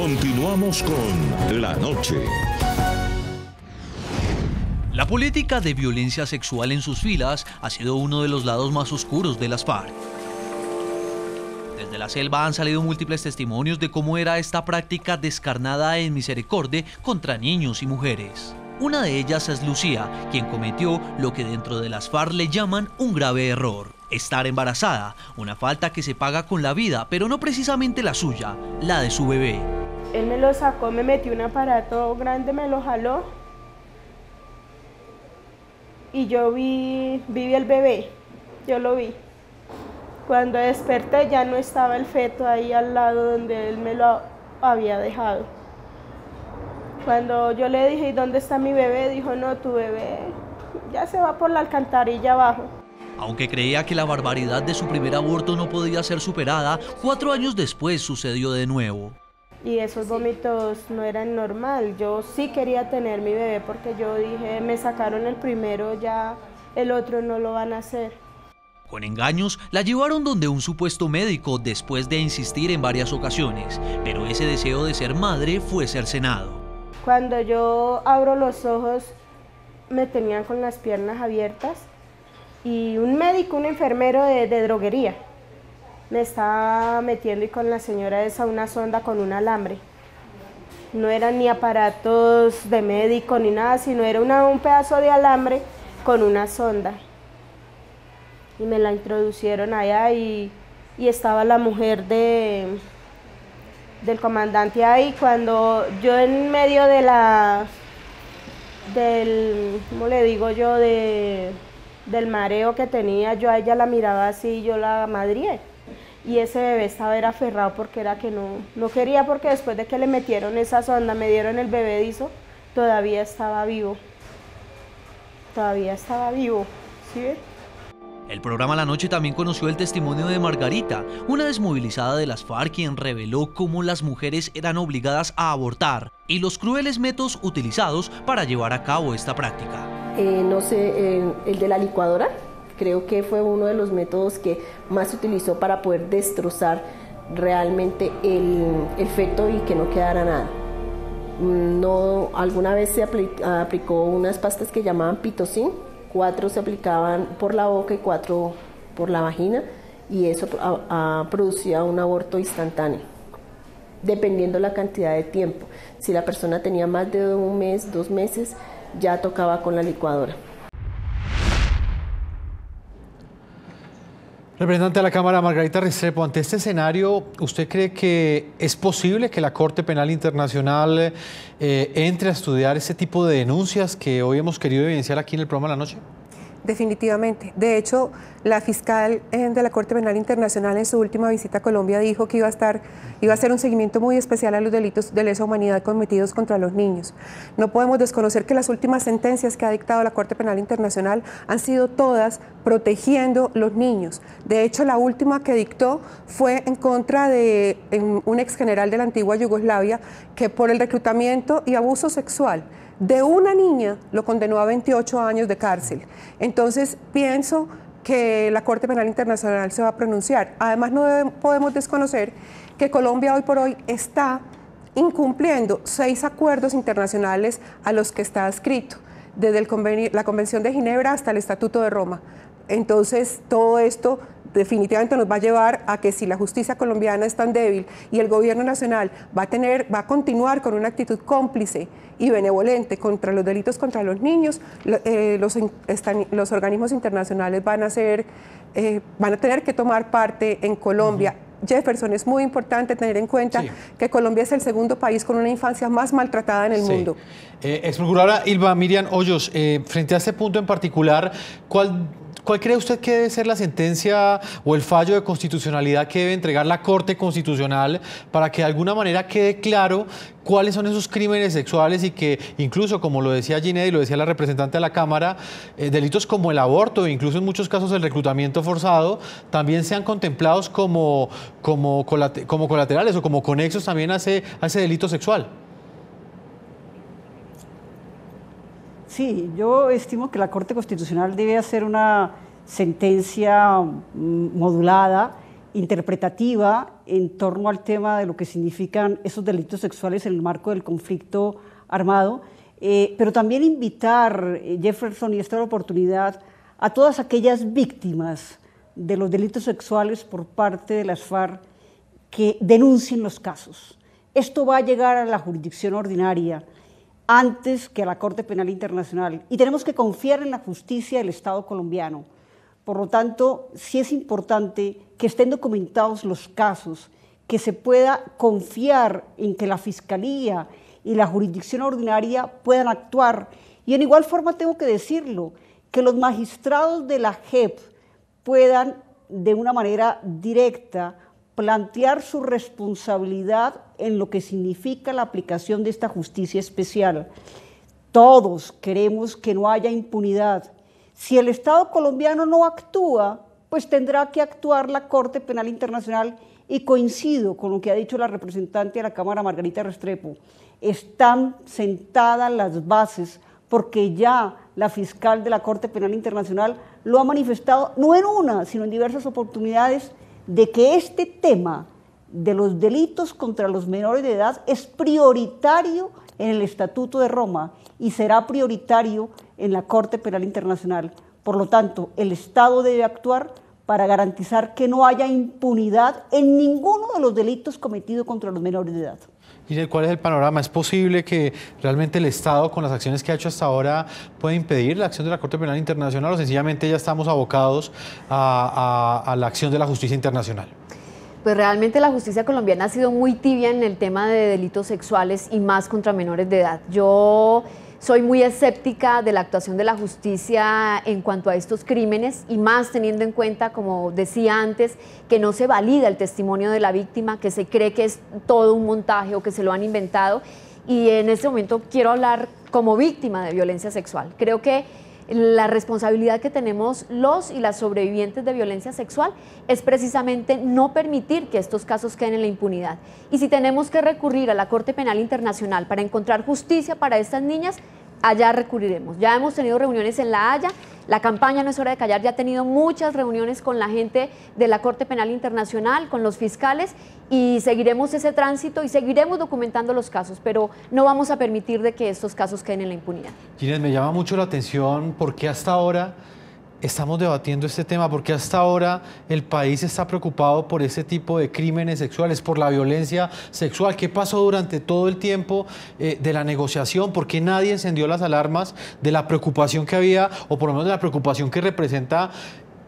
Continuamos con La Noche. La política de violencia sexual en sus filas ha sido uno de los lados más oscuros de las FARC. Desde la selva han salido múltiples testimonios de cómo era esta práctica descarnada en misericordia contra niños y mujeres. Una de ellas es Lucía, quien cometió lo que dentro de las FARC le llaman un grave error: estar embarazada, una falta que se paga con la vida, pero no precisamente la suya, la de su bebé. Él me lo sacó, me metió un aparato grande, me lo jaló. Y yo vi el bebé, yo lo vi. Cuando desperté ya no estaba el feto ahí al lado donde él me lo había dejado. Cuando yo le dije, ¿y dónde está mi bebé?, dijo, no, tu bebé ya se va por la alcantarilla abajo. Aunque creía que la barbaridad de su primer aborto no podía ser superada, 4 años después sucedió de nuevo. Y esos vómitos no eran normal. Yo sí quería tener mi bebé porque yo dije, me sacaron el primero, ya el otro no lo van a hacer. Con engaños, la llevaron donde un supuesto médico después de insistir en varias ocasiones, pero ese deseo de ser madre fue cercenado. Cuando yo abro los ojos, me tenían con las piernas abiertas y un médico, un enfermero de droguería, me estaba metiendo y con la señora esa una sonda con un alambre. No eran ni aparatos de médico ni nada, sino era un pedazo de alambre con una sonda. Y me la introducieron allá y estaba la mujer del comandante ahí. Cuando yo en medio de ¿cómo le digo yo?, del mareo que tenía, yo a ella la miraba así y yo la madrié. Y ese bebé estaba aferrado porque era que no quería, porque después de que le metieron esa sonda, me dieron el bebedizo, todavía estaba vivo. Todavía estaba vivo, ¿sí ve? El programa La Noche también conoció el testimonio de Margarita, una desmovilizada de las FARC, quien reveló cómo las mujeres eran obligadas a abortar y los crueles métodos utilizados para llevar a cabo esta práctica. No sé, el de la licuadora. Creo que fue uno de los métodos que más se utilizó para poder destrozar realmente el feto y que no quedara nada. No, alguna vez se aplicó unas pastas que llamaban pitocin, 4 se aplicaban por la boca y 4 por la vagina, y eso producía un aborto instantáneo, dependiendo la cantidad de tiempo. Si la persona tenía más de 1 mes, 2 meses, ya tocaba con la licuadora. Representante de la Cámara, Margarita Restrepo, ante este escenario, ¿usted cree que es posible que la Corte Penal Internacional entre a estudiar este tipo de denuncias que hoy hemos querido evidenciar aquí en el programa La Noche? Definitivamente. De hecho, la fiscal de la Corte Penal Internacional en su última visita a Colombia dijo que iba a hacer un seguimiento muy especial a los delitos de lesa humanidad cometidos contra los niños. No podemos desconocer que las últimas sentencias que ha dictado la Corte Penal Internacional han sido todas protegiendo los niños. De hecho, la última que dictó fue en contra de un ex general de la antigua Yugoslavia que por el reclutamiento y abuso sexual de una niña lo condenó a 28 años de cárcel. Entonces pienso que la Corte Penal Internacional se va a pronunciar. Además, no podemos desconocer que Colombia hoy por hoy está incumpliendo 6 acuerdos internacionales a los que está adscrito, desde la Convención de Ginebra hasta el Estatuto de Roma. Entonces, todo esto definitivamente nos va a llevar a que si la justicia colombiana es tan débil y el gobierno nacional va a continuar con una actitud cómplice y benevolente contra los delitos contra los niños, los organismos internacionales van a tener que tomar parte en Colombia. Jefferson, es muy importante tener en cuenta que Colombia es el segundo país con una infancia más maltratada en el mundo. Exprocuradora Ylva Miriam Hoyos, frente a este punto en particular, ¿cuál cree usted que debe ser la sentencia o el fallo de constitucionalidad que debe entregar la Corte Constitucional para que de alguna manera quede claro cuáles son esos crímenes sexuales y que incluso, como lo decía Ginette y lo decía la representante de la Cámara, delitos como el aborto e incluso en muchos casos el reclutamiento forzado también sean contemplados como colaterales o como conexos también a ese delito sexual? Sí, yo estimo que la Corte Constitucional debe hacer una sentencia modulada interpretativa en torno al tema de lo que significan esos delitos sexuales en el marco del conflicto armado, pero también invitar, Jefferson, y esta oportunidad, a todas aquellas víctimas de los delitos sexuales por parte de las FARC que denuncien los casos. Esto va a llegar a la jurisdicción ordinaria antes que a la Corte Penal Internacional y tenemos que confiar en la justicia del Estado colombiano. Por lo tanto, sí es importante que estén documentados los casos, que se pueda confiar en que la Fiscalía y la jurisdicción ordinaria puedan actuar. Y en igual forma tengo que decirlo, que los magistrados de la JEP puedan de una manera directa plantear su responsabilidad en lo que significa la aplicación de esta justicia especial. Todos queremos que no haya impunidad. Si el Estado colombiano no actúa, pues tendrá que actuar la Corte Penal Internacional, y coincido con lo que ha dicho la representante de la Cámara, Margarita Restrepo. Están sentadas las bases porque ya la fiscal de la Corte Penal Internacional lo ha manifestado, no en una, sino en diversas oportunidades, de que este tema de los delitos contra los menores de edad es prioritario en el Estatuto de Roma y será prioritario en la Corte Penal Internacional. Por lo tanto, el Estado debe actuar para garantizar que no haya impunidad en ninguno de los delitos cometidos contra los menores de edad. ¿Y cuál es el panorama? ¿Es posible que realmente el Estado, con las acciones que ha hecho hasta ahora, pueda impedir la acción de la Corte Penal Internacional, o sencillamente ya estamos abocados a la acción de la justicia internacional? Pues realmente la justicia colombiana ha sido muy tibia en el tema de delitos sexuales y más contra menores de edad. Yo soy muy escéptica de la actuación de la justicia en cuanto a estos crímenes y más teniendo en cuenta, como decía antes, que no se valida el testimonio de la víctima, que se cree que es todo un montaje o que se lo han inventado. Y en este momento quiero hablar como víctima de violencia sexual. Creo que la responsabilidad que tenemos los y las sobrevivientes de violencia sexual es precisamente no permitir que estos casos queden en la impunidad. Y si tenemos que recurrir a la Corte Penal Internacional para encontrar justicia para estas niñas, allá recurriremos. Ya hemos tenido reuniones en La Haya, la campaña No es hora de callar ya ha tenido muchas reuniones con la gente de la Corte Penal Internacional, con los fiscales, y seguiremos ese tránsito y seguiremos documentando los casos, pero no vamos a permitir de que estos casos queden en la impunidad. Ginés, me llama mucho la atención por qué hasta ahora estamos debatiendo este tema, porque hasta ahora el país está preocupado por ese tipo de crímenes sexuales, por la violencia sexual. ¿Qué pasó durante todo el tiempo de la negociación? ¿Por qué nadie encendió las alarmas de la preocupación que había, o por lo menos de la preocupación que representa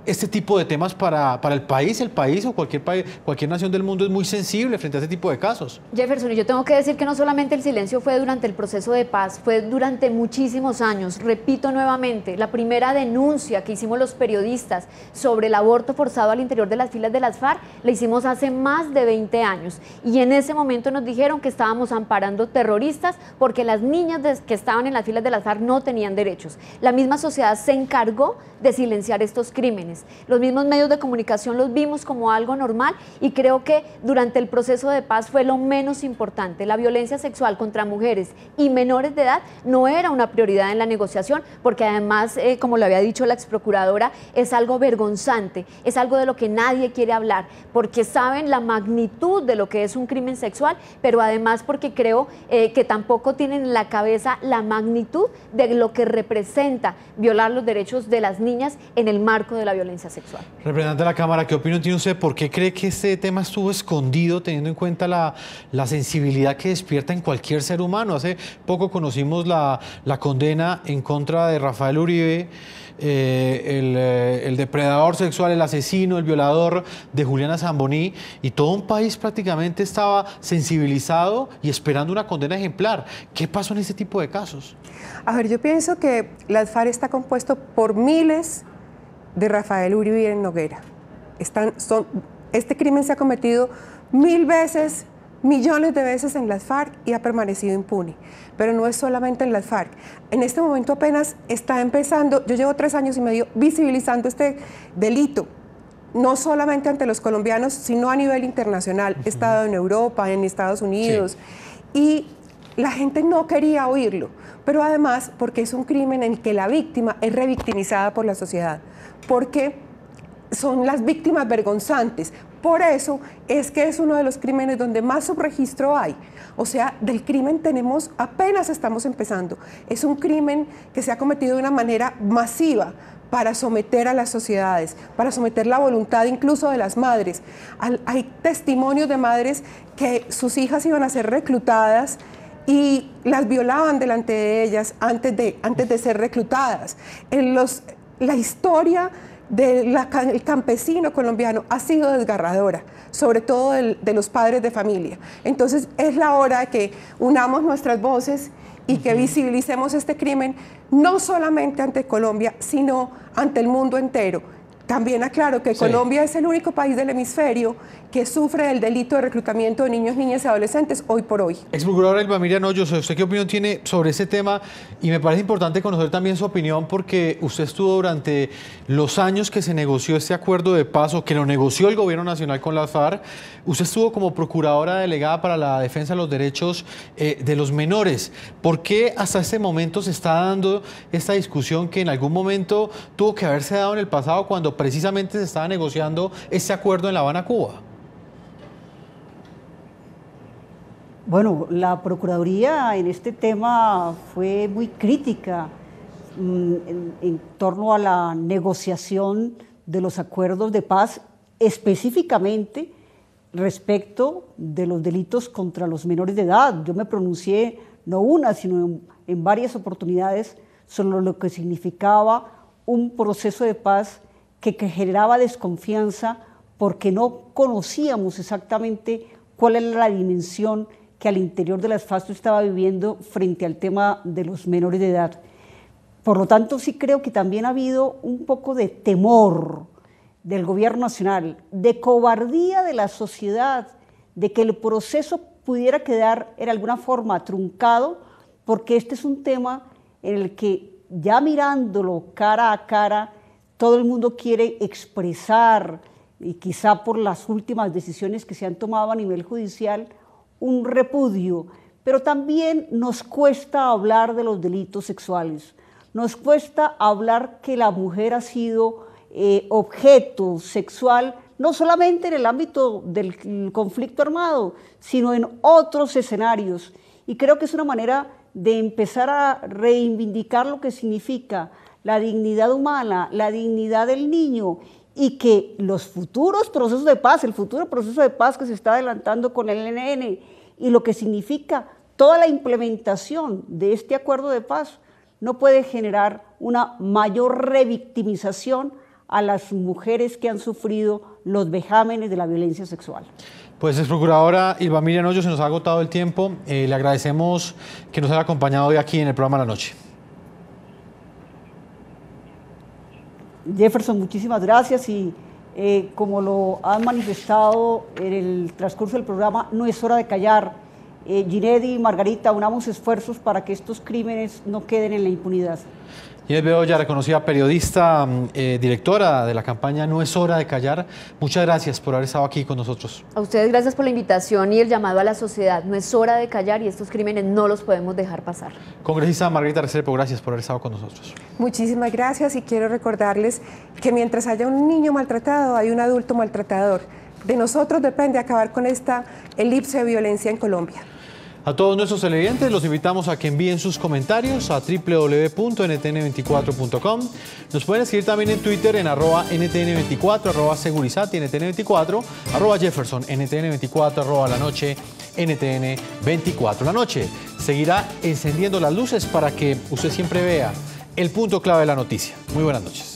este tipo de temas para el país? El país o cualquier nación del mundo es muy sensible frente a este tipo de casos. Jefferson, y yo tengo que decir que no solamente el silencio fue durante el proceso de paz, fue durante muchísimos años. Repito nuevamente, la primera denuncia que hicimos los periodistas sobre el aborto forzado al interior de las filas de las FARC, la hicimos hace más de 20 años. Y en ese momento nos dijeron que estábamos amparando terroristas porque las niñas que estaban en las filas de las FARC no tenían derechos. La misma sociedad se encargó de silenciar estos crímenes. Los mismos medios de comunicación los vimos como algo normal y creo que durante el proceso de paz fue lo menos importante. La violencia sexual contra mujeres y menores de edad no era una prioridad en la negociación porque además, como lo había dicho la exprocuradora, es algo vergonzante, es algo de lo que nadie quiere hablar porque saben la magnitud de lo que es un crimen sexual, pero además porque creo que tampoco tienen en la cabeza la magnitud de lo que representa violar los derechos de las niñas en el marco de la violencia sexual. Representante de la Cámara, ¿qué opinión tiene usted? ¿Por qué cree que este tema estuvo escondido, teniendo en cuenta la sensibilidad que despierta en cualquier ser humano? Hace poco conocimos la condena en contra de Rafael Uribe, el depredador sexual, el asesino, el violador de Juliana Zamboní, y todo un país prácticamente estaba sensibilizado y esperando una condena ejemplar. ¿Qué pasó en este tipo de casos? A ver, yo pienso que las FARC está compuesto por miles de Rafael Uribe Noguera. Este crimen se ha cometido 1000 veces, millones de veces en las FARC y ha permanecido impune. Pero no es solamente en las FARC. En este momento apenas está empezando, yo llevo 3 años y medio visibilizando este delito, no solamente ante los colombianos, sino a nivel internacional. He estado en Europa, en Estados Unidos, y la gente no quería oírlo, pero además porque es un crimen en el que la víctima es revictimizada por la sociedad, porque son las víctimas vergonzantes, Por eso es que es uno de los crímenes donde más subregistro hay. O sea, del crimen apenas estamos empezando. Es un crimen que se ha cometido de una manera masiva para someter a las sociedades, para someter la voluntad incluso de las madres. Hay testimonios de madres que sus hijas iban a ser reclutadas y las violaban delante de ellas antes de ser reclutadas. La historia del campesino colombiano ha sido desgarradora, sobre todo de los padres de familia. Entonces es la hora de que unamos nuestras voces y que visibilicemos este crimen, no solamente ante Colombia, sino ante el mundo entero. También aclaro que Colombia es el único país del hemisferio que sufre el delito de reclutamiento de niños, niñas y adolescentes hoy por hoy. Exprocuradora Ylva Miriam Hoyos, ¿usted qué opinión tiene sobre ese tema? Y me parece importante conocer también su opinión porque usted estuvo durante los años que se negoció este acuerdo de paz o que lo negoció el gobierno nacional con las FARC. Usted estuvo como procuradora delegada para la defensa de los derechos de los menores. ¿Por qué hasta este momento se está dando esta discusión que en algún momento tuvo que haberse dado en el pasado cuando precisamente se estaba negociando este acuerdo en La Habana, Cuba? Bueno, la Procuraduría en este tema fue muy crítica en torno a la negociación de los acuerdos de paz, específicamente respecto de los delitos contra los menores de edad. Yo me pronuncié no una, sino en varias oportunidades sobre lo que significaba un proceso de paz que generaba desconfianza porque no conocíamos exactamente cuál era la dimensión que al interior de las FARC estaba viviendo frente al tema de los menores de edad. Por lo tanto, sí creo que también ha habido un poco de temor del gobierno nacional, de cobardía de la sociedad, de que el proceso pudiera quedar en alguna forma truncado, porque este es un tema en el que ya mirándolo cara a cara, todo el mundo quiere expresar, y quizá por las últimas decisiones que se han tomado a nivel judicial, un repudio, pero también nos cuesta hablar de los delitos sexuales, nos cuesta hablar que la mujer ha sido objeto sexual, no solamente en el ámbito del conflicto armado, sino en otros escenarios, y creo que es una manera de empezar a reivindicar lo que significa la dignidad humana, la dignidad del niño, y que los futuros procesos de paz, el futuro proceso de paz que se está adelantando con el ELN y lo que significa toda la implementación de este acuerdo de paz, no puede generar una mayor revictimización a las mujeres que han sufrido los vejámenes de la violencia sexual. Pues, exprocuradora Ylva Miriam Hoyos, se nos ha agotado el tiempo. Le agradecemos que nos haya acompañado hoy aquí en el programa La Noche. Jefferson, muchísimas gracias y como lo han manifestado en el transcurso del programa, no es hora de callar. Ginette y Margarita, unamos esfuerzos para que estos crímenes no queden en la impunidad. Ginette Bedoya, reconocida periodista, directora de la campaña No es hora de callar. Muchas gracias por haber estado aquí con nosotros. A ustedes gracias por la invitación y el llamado a la sociedad. No es hora de callar y estos crímenes no los podemos dejar pasar. Congresista Margarita Restrepo, gracias por haber estado con nosotros. Muchísimas gracias y quiero recordarles que mientras haya un niño maltratado, hay un adulto maltratador. De nosotros depende acabar con esta elipse de violencia en Colombia. A todos nuestros televidentes los invitamos a que envíen sus comentarios a www.ntn24.com. Nos pueden escribir también en Twitter en @ntn24, @segurizat y ntn24, @Jefferson, ntn24, @La Noche, ntn24. La Noche seguirá encendiendo las luces para que usted siempre vea el punto clave de la noticia. Muy buenas noches.